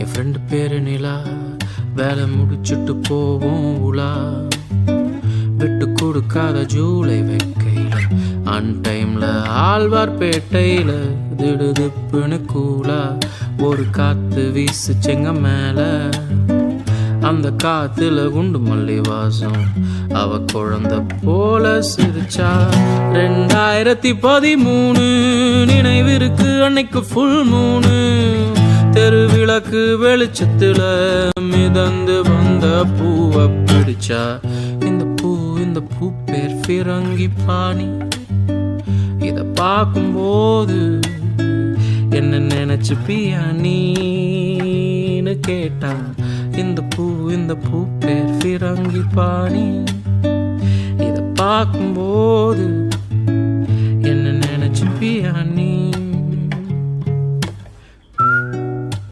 என் friend பேரு நிலா, வேலை முடிச்சுட்டு போவோம் உலா. விட்டு கொடுக்காத ஜூலை வெக்கையில, அன்டைம்ல ஆழ்வார்பேட்டையில திடுதிப்புன்னு கூலா ஒரு காத்து வீசுச்செங்க மேல. அந்த காத்துல குண்டு மல்லி வாசம், அவ குழந்தை போல சிரிச்சா. 2013 நினைவிருக்கு, அன்னைக்கு ஃபுல் மூணு. தெருவிளக்கு வெளிச்சத்துல மிதந்து வந்த பூவை பிடிச்சா. இந்த பூ பேர் ஃபிரங்கி பாணி. இத பார்க்கும்போது என்ன நினைச்சுப்பியா நீன்னு கேட்டா. இந்த பூ பேர் ஃபிரங்கி பாணி. இத பார்க்கும்போது